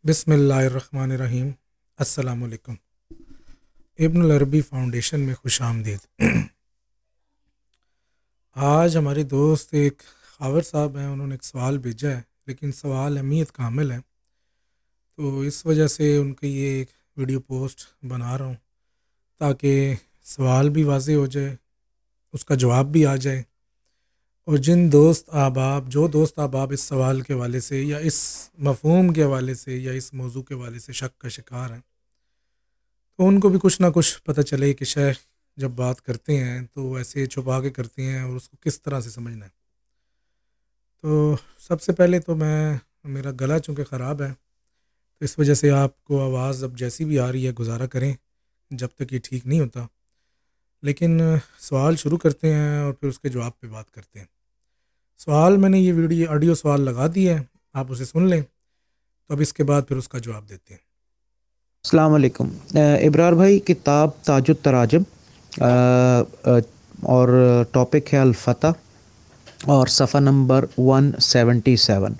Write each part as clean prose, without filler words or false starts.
بسم اللہ الرحمن الرحیم۔ السلام علیکم۔ ابن العربی فاؤنڈیشن میں خوش آمدید۔ آج ہمارے دوست ایک خاور صاحب ہیں، انہوں نے ایک سوال بھیجا ہے، لیکن سوال اہمیت کا حامل ہے، تو اس وجہ سے ان کی یہ ایک ویڈیو پوسٹ بنا رہا ہوں تاکہ سوال بھی واضح ہو جائے، اس کا جواب بھی آ جائے، اور جو دوست احباب اس سوال کے حوالے سے یا اس مفہوم کے حوالے سے یا اس موضوع کے حوالے سے شک کا شکار ہیں، تو ان کو بھی کچھ نہ کچھ پتہ چلے کہ شیخ جب بات کرتے ہیں تو وہ ایسے چھپا کے کرتے ہیں اور اس کو کس طرح سے سمجھنا ہے۔ تو سب سے پہلے تو میرا گلا چونکہ خراب ہے، تو اس وجہ سے آپ کو آواز اب جیسی بھی آ رہی ہے گزارا کریں جب تک یہ ٹھیک نہیں ہوتا، لیکن سوال شروع کرتے ہیں اور پھر اس کے جواب پہ بات کرتے ہیں۔ سوال میں نے یہ آڈیو سوال لگا دی ہے، آپ اسے سن لیں، تو اب اس کے بعد پھر اس کا جواب دیتے ہیں۔ السلام علیکم ابرار بھائی، کتاب تاج التراجم اور ٹاپک ہے الفتح اور صفحہ نمبر 177۔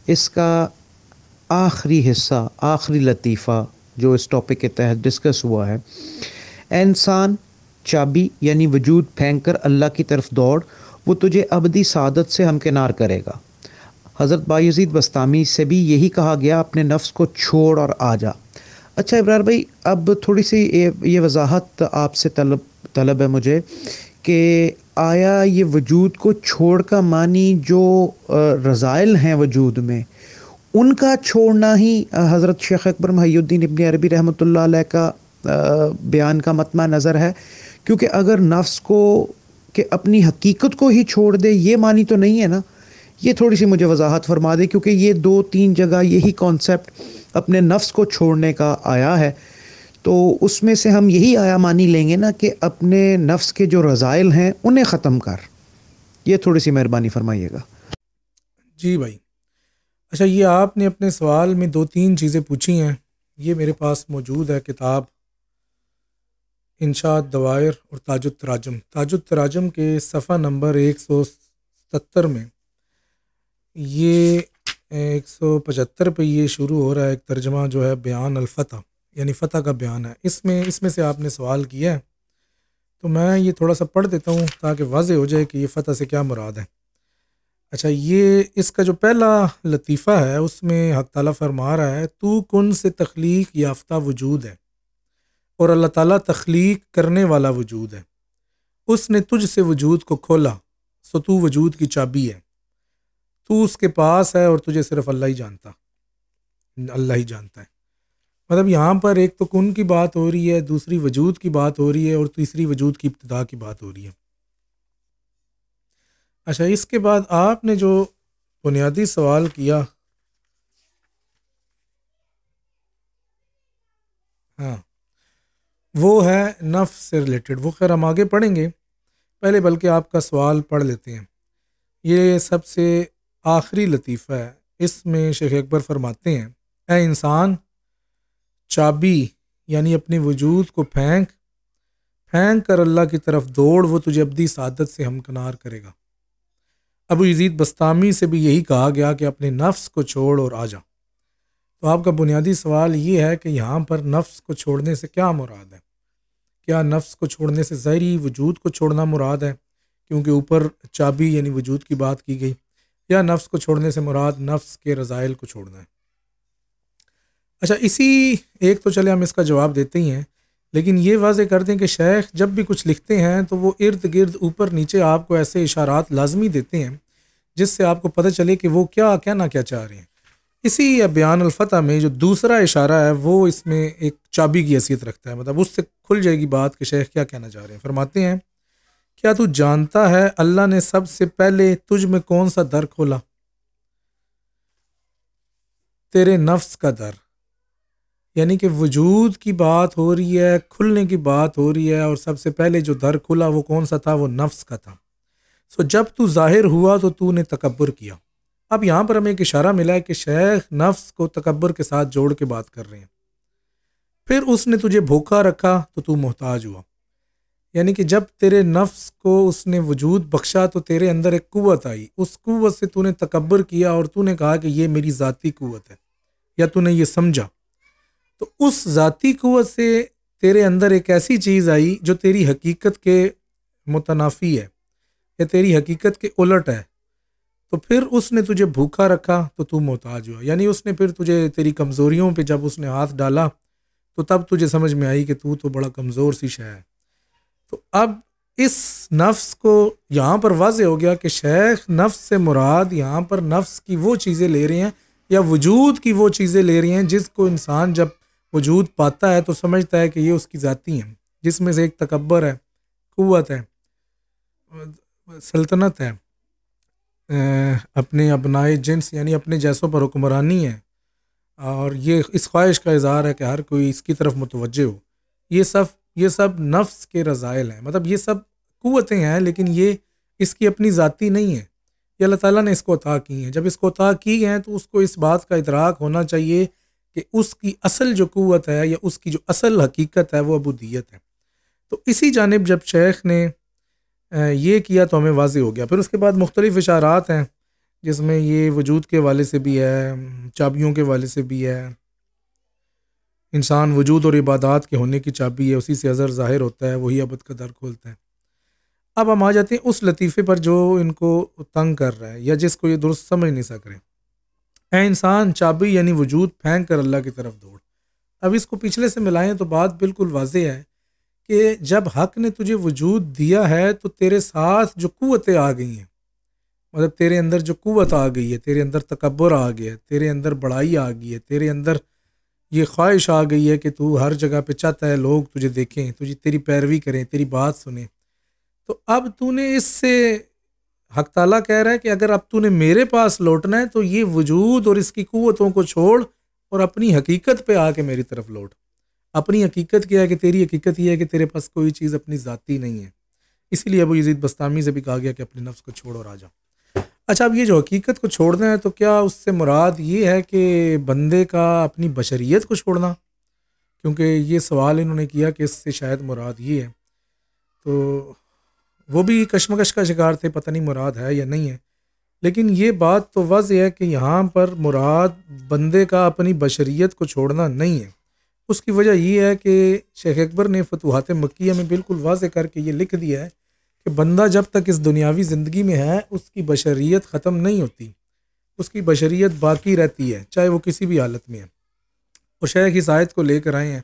اس کا آخری حصہ، آخری لطیفہ جو اس ٹاپک کے تحت ڈسکس ہوا ہے، اے انسان، چابی یعنی وجود پھینک کر اللہ کی طرف دوڑ، وہ تجھے ابدی سعادت سے ہمکنار کرے گا۔ حضرت بایزید بستامی سے بھی یہی کہا گیا، اپنے نفس کو چھوڑ اور آ جا۔ اچھا ابرار بھائی، اب تھوڑی سی یہ وضاحت آپ سے طلب ہے مجھے کہ آیا یہ وجود کو چھوڑ کا معنی جو رذائل ہیں وجود میں، ان کا چھوڑنا ہی حضرت شیخ اکبر محی الدین ابن عربی رحمۃ اللہ علیہ کا بیان کا مطمع نظر ہے؟ کیونکہ اگر نفس کو کہ اپنی حقیقت کو ہی چھوڑ دے، یہ معنی تو نہیں ہے نا۔ یہ تھوڑی سی مجھے وضاحت فرما دے، کیونکہ یہ 2-3 جگہ یہی کانسیپٹ اپنے نفس کو چھوڑنے کا آیا ہے، تو اس میں سے ہم یہی آیا مانی لیں گے نا کہ اپنے نفس کے جو رذائل ہیں انہیں ختم کر۔ یہ تھوڑی سی مہربانی فرمائیے گا۔ جی بھائی، اچھا، یہ آپ نے اپنے سوال میں 2-3 چیزیں پوچھی ہیں، یہ میرے پاس موجود ہے کتاب انشاء دوائر اور تاج التراجم کے صفحہ نمبر 177 میں، یہ 175 پہ یہ شروع ہو رہا ہے ایک ترجمہ جو ہے بیان الفتح، یعنی فتح کا بیان ہے۔ اس میں سے آپ نے سوال کیا ہے، تو میں یہ تھوڑا سا پڑھ دیتا ہوں تاکہ واضح ہو جائے کہ یہ فتح سے کیا مراد ہے۔ اچھا، یہ اس کا جو پہلا لطیفہ ہے اس میں حق تعالیٰ فرما رہا ہے، تو کن سے تخلیق یافتہ وجود ہے اور اللہ تعالیٰ تخلیق کرنے والا وجود ہے، اس نے تجھ سے وجود کو کھولا، سو تو وجود کی چابی ہے، تو اس کے پاس ہے اور تجھے صرف اللہ ہی جانتا ہے۔ مطلب یہاں پر ایک تو کن کی بات ہو رہی ہے، دوسری وجود کی بات ہو رہی ہے، اور تیسری وجود کی ابتدا کی بات ہو رہی ہے۔ اچھا، اس کے بعد آپ نے جو بنیادی سوال کیا، ہاں، وہ ہے نفس سے ریلیٹڈ، وہ خیر ہم آگے پڑھیں گے، پہلے بلکہ آپ کا سوال پڑھ لیتے ہیں۔ یہ سب سے آخری لطیفہ ہے، اس میں شیخ اکبر فرماتے ہیں، اے انسان، چابی یعنی اپنے وجود کو پھینک کر اللہ کی طرف دوڑ، وہ تجھے ابدی سعادت سے ہمکنار کرے گا۔ ابو یزید بستامی سے بھی یہی کہا گیا کہ اپنے نفس کو چھوڑ اور آ جا۔ تو آپ کا بنیادی سوال یہ ہے کہ یہاں پر نفس کو چھوڑنے سے کیا مراد ہے؟ کیا نفس کو چھوڑنے سے ظاہری وجود کو چھوڑنا مراد ہے، کیونکہ اوپر چابی یعنی وجود کی بات کی گئی، یا نفس کو چھوڑنے سے مراد نفس کے رذائل کو چھوڑنا ہے؟ اچھا، اسی ایک تو چلے ہم اس کا جواب دیتے ہی ہیں، لیکن یہ واضح کر دیں کہ شیخ جب بھی کچھ لکھتے ہیں تو وہ ارد گرد اوپر نیچے آپ کو ایسے اشارات لازمی دیتے ہیں جس سے آپ کو پتہ چلے کہ وہ کیا کہنا چاہ رہے ہیں۔ اسی بیان الفتح میں جو دوسرا اشارہ ہے وہ اس میں ایک چابی کی حیثیت رکھتا ہے، مطلب اس سے کھل جائے گی بات کہ شیخ کیا کہنا چاہ رہے ہیں۔ فرماتے ہیں، کیا تو جانتا ہے اللہ نے سب سے پہلے تجھ میں کون سا در کھولا؟ تیرے نفس کا در، یعنی کہ وجود کی بات ہو رہی ہے، کھلنے کی بات ہو رہی ہے، اور سب سے پہلے جو در کھلا وہ کون سا تھا؟ وہ نفس کا تھا۔ جب تو ظاہر ہوا تو نے تکبر کیا۔ اب یہاں پر ہمیں ایک اشارہ ملا ہے کہ شیخ نفس کو تکبر کے ساتھ جوڑ کے بات کر رہے ہیں۔ پھر اس نے تجھے بھوکا رکھا تو محتاج ہوا، یعنی کہ جب تیرے نفس کو اس نے وجود بخشا تو تیرے اندر ایک قوت آئی، اس قوت سے تو نے تکبر کیا اور تو نے کہا کہ یہ میری ذاتی قوت ہے، یا تو نے یہ سمجھا، تو اس ذاتی قوت سے تیرے اندر ایک ایسی چیز آئی جو تیری حقیقت کے متنافی ہے یا تیری حقیقت کے الٹ ہے، تو پھر اس نے تجھے بھوکا رکھا تو تو محتاج ہوا، یعنی اس نے پھر تجھے تیری کمزوریوں پہ جب اس نے ہاتھ ڈالا تو تب تجھے سمجھ میں آئی کہ تو بڑا کمزور سی شے ہے۔ تو اب اس نفس کو یہاں پر واضح ہو گیا کہ شیخ نفس سے مراد یہاں پر نفس کی وہ چیزیں لے رہے ہیں یا وجود کی وہ چیزیں لے رہی ہیں جس کو انسان جب وجود پاتا ہے تو سمجھتا ہے کہ یہ اس کی ذاتی ہیں، جس میں سے ایک تکبر ہے، قوت ہے، سلطنت ہے، اپنے ابنائے جنس یعنی اپنے جیسوں پر حکمرانی ہے، اور یہ اس خواہش کا اظہار ہے کہ ہر کوئی اس کی طرف متوجہ ہو۔ یہ سب نفس کے رذائل ہیں، مطلب یہ سب قوتیں ہیں لیکن یہ اس کی اپنی ذاتی نہیں ہے، یہ اللہ تعالیٰ نے اس کو عطا کی ہیں۔ جب اس کو عطا کی ہیں تو اس کو اس بات کا ادراک ہونا چاہیے کہ اس کی اصل جو قوت ہے یا اس کی جو اصل حقیقت ہے وہ عبودیت ہے۔ تو اسی جانب جب شیخ نے یہ کیا تو ہمیں واضح ہو گیا۔ پھر اس کے بعد مختلف اشارات ہیں جس میں یہ وجود کے حوالے سے بھی ہے، چابیوں کے حوالے سے بھی ہے، انسان وجود اور عبادات کے ہونے کی چابی ہے، اسی سے اظہر ظاہر ہوتا ہے، وہی ابد کا در کھولتا ہے۔ اب ہم آ جاتے ہیں اس لطیفے پر جو ان کو تنگ کر رہا ہے یا جس کو یہ درست سمجھ نہیں سک رہے۔ اے انسان، چابی یعنی وجود پھینک کر اللہ کی طرف دوڑ۔ اب اس کو پچھلے سے ملائیں تو بات بالکل واضح ہے کہ جب حق نے تجھے وجود دیا ہے تو تیرے ساتھ جو قوتیں آ گئی ہیں، مطلب تیرے اندر جو قوت آ گئی ہے، تیرے اندر تکبر آ گیا ہے، تیرے اندر بڑائی آ گئی ہے، تیرے اندر یہ خواہش آ گئی ہے کہ تو ہر جگہ پہ چاہتا ہے لوگ تجھے دیکھیں، تیری پیروی کریں، تیری بات سنیں، تو اب تو نے اس سے حق تعالیٰ کہہ رہا ہے کہ اگر اب تو نے میرے پاس لوٹنا ہے تو یہ وجود اور اس کی قوتوں کو چھوڑ اور اپنی حقیقت پہ آ کے میری طرف لوٹ۔ اپنی حقیقت کیا ہے کہ تیری حقیقت یہ ہے کہ تیرے پاس کوئی چیز اپنی ذاتی نہیں ہے، اسی لیے ابو یزید بسطامی سے بھی کہا گیا کہ اپنے نفس کو چھوڑ اور آ جا۔ اچھا، اب یہ جو حقیقت کو چھوڑنا ہے تو کیا اس سے مراد یہ ہے کہ بندے کا اپنی بشریت کو چھوڑنا؟ کیونکہ یہ سوال انہوں نے کیا کہ اس سے شاید مراد یہ ہے، تو وہ بھی کشمکش کا شکار تھے، پتہ نہیں مراد ہے یا نہیں ہے، لیکن یہ بات تو واضح ہے کہ یہاں پر مراد بندے کا اپنی بشریت کو چھوڑنا نہیں ہے۔ اس کی وجہ یہ ہے کہ شیخ اکبر نے فتوحات مکیہ میں بالکل واضح کر کے یہ لکھ دیا ہے کہ بندہ جب تک اس دنیاوی زندگی میں ہے اس کی بشریت ختم نہیں ہوتی، اس کی بشریت باقی رہتی ہے، چاہے وہ کسی بھی حالت میں ہے۔ اور شیخ اس آیت کو لے کر آئے ہیں،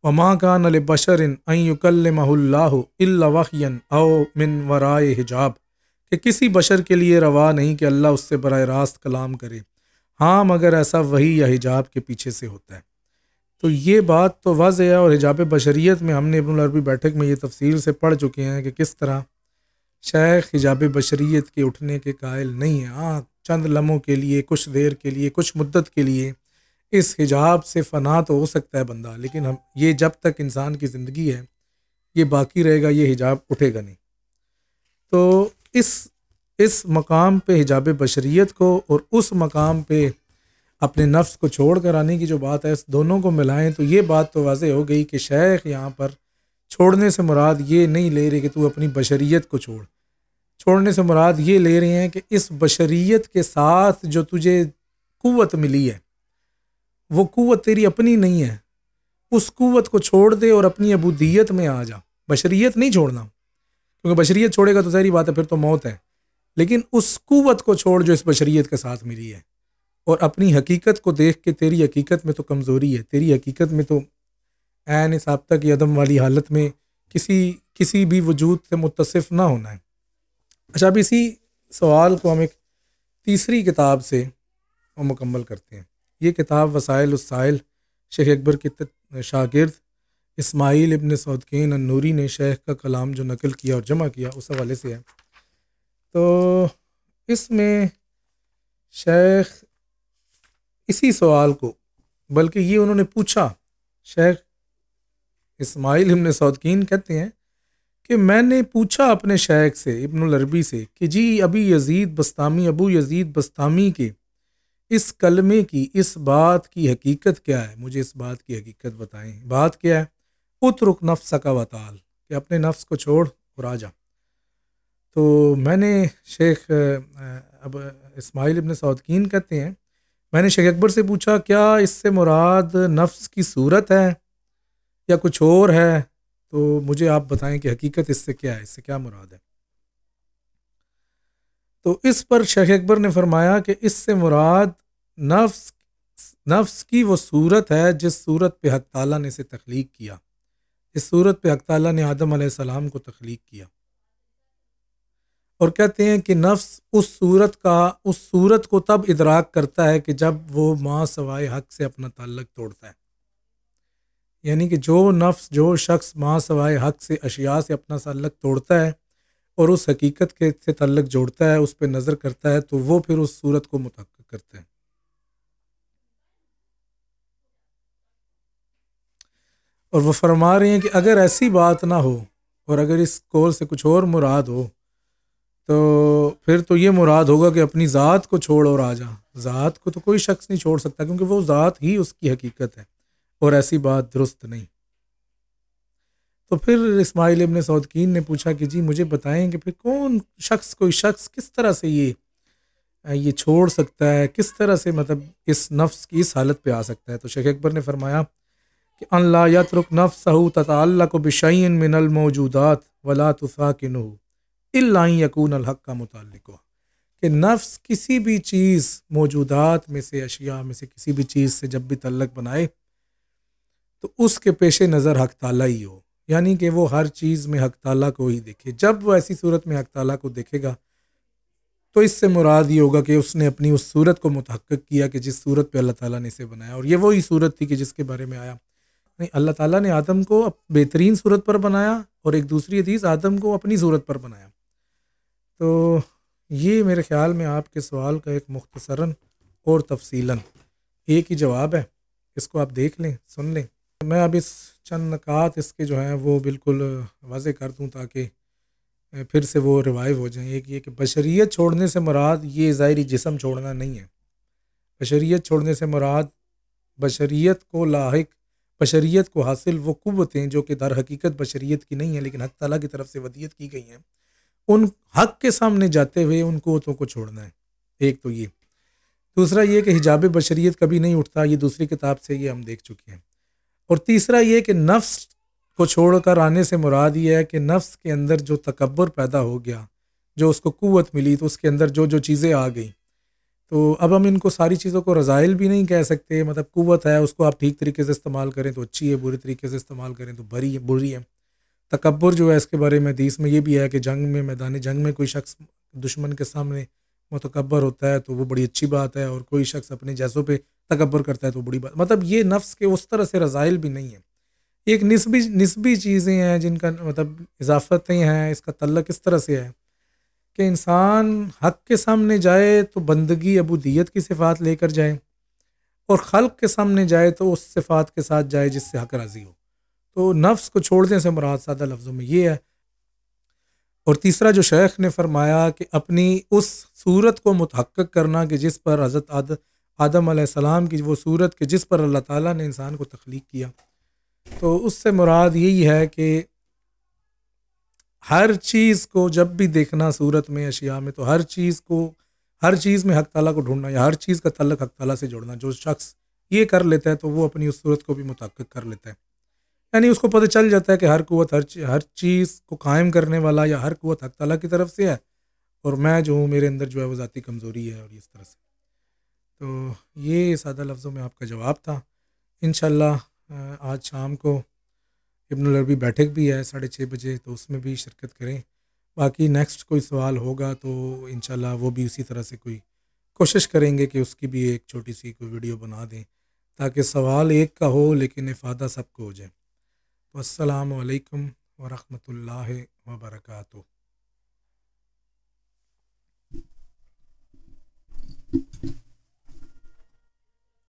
وَمَا كَانَ لِبَشَرٍ أَن يُكَلِّمَهُ اللَّهُ إِلَّا وَحْيًا أَوْ مِن وَرَاءِ حجاب، کہ کسی بشر کے لیے روا نہیں کہ اللہ اس سے براہ راست کلام کرے، ہاں مگر ایسا وحی یا حجاب کے پیچھے سے ہوتا ہے۔ تو یہ بات تو واضح ہے، اور حجاب بشریت میں ہم نے ابن العربی بیٹھک میں یہ تفصیل سے پڑھ چکے ہیں کہ کس طرح شیخ حجاب بشریت کے اٹھنے کے قائل نہیں ہیں۔ ہاں، چند لمحوں کے لیے، کچھ دیر کے لیے، کچھ مدت کے لیے اس حجاب سے فنا تو ہو سکتا ہے بندہ، لیکن یہ جب تک انسان کی زندگی ہے یہ باقی رہے گا، یہ حجاب اٹھے گا نہیں۔ تو اس مقام پہ حجاب بشریت کو اور اس مقام پہ اپنے نفس کو چھوڑ کر آنے کی جو بات ہے، اس دونوں کو ملائیں تو یہ بات تو واضح ہو گئی کہ شیخ یہاں پر چھوڑنے سے مراد یہ نہیں لے رہے کہ تو اپنی بشریت کو چھوڑنے سے مراد یہ لے رہے ہیں کہ اس بشریت کے ساتھ جو تجھے قوت ملی ہے وہ قوت تیری اپنی نہیں ہے، اس قوت کو چھوڑ دے اور اپنی عبودیت میں آ جا۔ بشریت نہیں چھوڑنا، کیونکہ بشریت چھوڑے گا تو ظاہری بات ہے پھر تو موت ہے، لیکن اس قوت کو چھوڑ جو اس بشریت کے ساتھ ملی ہے، اور اپنی حقیقت کو دیکھ کے تیری حقیقت میں تو کمزوری ہے، تیری حقیقت میں تو عین ثابتہ کی عدم والی حالت میں کسی بھی وجود سے متصف نہ ہونا ہے۔ اچھا، اب اسی سوال کو ہم ایک تیسری کتاب سے مکمل کرتے ہیں۔ یہ کتاب وسائل السائل شیخ اکبر کے شاگرد اسماعیل ابن سعودکین النوری نے شیخ کا کلام جو نقل کیا اور جمع کیا اس حوالے سے ہے۔ تو اس میں شیخ اسی سوال کو، بلکہ یہ انہوں نے پوچھا، شیخ اسماعیل ابن سعودکین کہتے ہیں کہ میں نے پوچھا اپنے شیخ سے ابن العربی سے کہ جی ابو یزید بسطامی کے اس کلمے کی، اس بات کی حقیقت کیا ہے، مجھے اس بات کی حقیقت بتائیں، بات کیا ہے؟ اترک نفسک وتعال، کہ اپنے نفس کو چھوڑ اور آ جا۔ تو میں نے شیخ اب اسماعیل ابن سعودکین کہتے ہیں میں نے شیخ اکبر سے پوچھا کیا اس سے مراد نفس کی صورت ہے یا کچھ اور ہے، تو مجھے آپ بتائیں کہ حقیقت اس سے کیا ہے، اس سے کیا مراد ہے؟ تو اس پر شیخ اکبر نے فرمایا کہ اس سے مراد نفس کی وہ صورت ہے جس صورت پہ حق تعالیٰ نے اسے تخلیق کیا، اس صورت پہ حق تعالیٰ نے آدم علیہ السلام کو تخلیق کیا، اور کہتے ہیں کہ نفس اس صورت کو تب ادراک کرتا ہے کہ جب وہ ما سوائے حق سے اپنا تعلق توڑتا ہے، یعنی کہ جو شخص ما سوائے حق سے اشیاء سے اپنا تعلق توڑتا ہے اور اس حقیقت کے سے تعلق جوڑتا ہے، اس پہ نظر کرتا ہے، تو وہ پھر اس صورت کو متحقق کرتا ہے۔ اور وہ فرما رہے ہیں کہ اگر ایسی بات نہ ہو اور اگر اس قول سے کچھ اور مراد ہو تو پھر تو یہ مراد ہوگا کہ اپنی ذات کو چھوڑ اور آ جا۔ ذات کو تو کوئی شخص نہیں چھوڑ سکتا کیونکہ وہ ذات ہی اس کی حقیقت ہے، اور ایسی بات درست نہیں۔ تو پھر اسماعیل ابن سعودکین نے پوچھا کہ جی مجھے بتائیں کہ پھر کوئی شخص کس طرح سے یہ چھوڑ سکتا ہے، کس طرح سے مطلب اس نفس کی اس حالت پہ آ سکتا ہے؟ تو شیخ اکبر نے فرمایا کہ ان لا یترک نفسہ تتعلق بشیء من الموجودات ولا تساکنہ الا ان یکون الحق کا متعلق ہو، کہ نفس کسی بھی چیز موجودات میں سے، اشیاء میں سے کسی بھی چیز سے جب بھی تعلق بنائے تو اس کے پیش نظر حق تعالیٰ ہی ہو، یعنی کہ وہ ہر چیز میں حق تعالیٰ کو ہی دیکھے۔ جب وہ ایسی صورت میں حق تعالیٰ کو دیکھے گا تو اس سے مراد یہ ہوگا کہ اس نے اپنی اس صورت کو متحقق کیا کہ جس صورت پہ اللہ تعالیٰ نے اسے بنایا، اور یہ وہی صورت تھی کہ جس کے بارے میں آیا نہیں، اللہ تعالیٰ نے آدم کو بہترین صورت پر بنایا، اور ایک دوسری حدیث آدم کو اپنی صورت پر بنایا۔ تو یہ میرے خیال میں آپ کے سوال کا ایک مختصراً اور تفصیلاً ایک ہی جواب ہے، اس کو آپ دیکھ لیں، سن لیں۔ میں اب اس چند نکات اس کے جو ہیں وہ بالکل واضح کر دوں تاکہ پھر سے وہ ریوائیو ہو جائیں۔ ایک یہ کہ بشریت چھوڑنے سے مراد یہ ظاہری جسم چھوڑنا نہیں ہے۔ بشریت چھوڑنے سے مراد بشریت کو حاصل وہ قوتیں جو کہ در حقیقت بشریت کی نہیں ہیں لیکن حق تعالیٰ کی طرف سے ودیت کی گئی ہیں، ان حق کے سامنے جاتے ہوئے ان قوتوں کو چھوڑنا ہے۔ ایک تو یہ، دوسرا یہ کہ حجاب بشریت کبھی نہیں اٹھتا، یہ دوسری کتاب سے یہ ہم دیکھ چکے ہیں۔ اور تیسرا یہ کہ نفس کو چھوڑ کر آنے سے مراد یہ ہے کہ نفس کے اندر جو تکبر پیدا ہو گیا، جو اس کو قوت ملی، تو اس کے اندر جو چیزیں آ گئیں، تو اب ہم ان کو ساری چیزوں کو رذائل بھی نہیں کہہ سکتے۔ مطلب قوت ہے، اس کو آپ ٹھیک طریقے سے استعمال کریں تو اچھی ہے، برے طریقے سے استعمال کریں تو بری ہے۔ تکبر جو ہے اس کے بارے میں حدیث میں یہ بھی ہے کہ میدان جنگ میں کوئی شخص دشمن کے سامنے متکبر ہوتا ہے تو وہ بڑی اچھی بات ہے، اور کوئی شخص اپنے جیسوں پہ تکبر کرتا ہے تو بڑی بات۔ مطلب یہ نفس کے اس طرح سے رذائل بھی نہیں ہے، ایک نسبی چیزیں ہیں جن کا مطلب اضافتیں ہیں۔ اس کا تعلق اس طرح سے ہے کہ انسان حق کے سامنے جائے تو بندگی عبودیت کی صفات لے کر جائے، اور خلق کے سامنے جائے تو اس صفات کے ساتھ جائے جس سے حق راضی ہو۔ تو نفس کو چھوڑنے سے مراد سادہ لفظوں میں یہ ہے۔ اور تیسرا جو شیخ نے فرمایا کہ اپنی اس صورت کو متحقق کرنا کہ جس پر حضرت آدم علیہ السلام کی وہ صورت کہ جس پر اللہ تعالیٰ نے انسان کو تخلیق کیا، تو اس سے مراد یہی ہے کہ ہر چیز کو جب بھی دیکھنا صورت میں، اشیاء میں، تو ہر چیز میں حق تعالیٰ کو ڈھونڈنا یا ہر چیز کا تعلق حق تعالیٰ سے جوڑنا۔ جو شخص یہ کر لیتا ہے تو وہ اپنی اس صورت کو بھی متحقق کر لیتا ہے، یعنی اس کو پتہ چل جاتا ہے کہ ہر قوت ہر چیز کو قائم کرنے والا یا ہر قوت حق تعالیٰ کی طرف سے ہے، اور میں جو ہوں میرے اندر جو ہے وہ ذاتی کمزوری ہے، اور اس طرح سے۔ تو یہ سادہ لفظوں میں آپ کا جواب تھا۔ انشاءاللہ آج شام کو ابن العربی بیٹھک بھی ہے 6:30 بجے، تو اس میں بھی شرکت کریں۔ باقی نیکسٹ کوئی سوال ہوگا تو انشاءاللہ وہ بھی اسی طرح سے کوئی کوشش کریں گے کہ اس کی بھی ایک چھوٹی سی کوئی ویڈیو بنا دیں تاکہ سوال ایک کا ہو لیکن افادہ سب کو ہو جائے۔ السلام علیکم ورحمۃ اللہ وبرکاتہ۔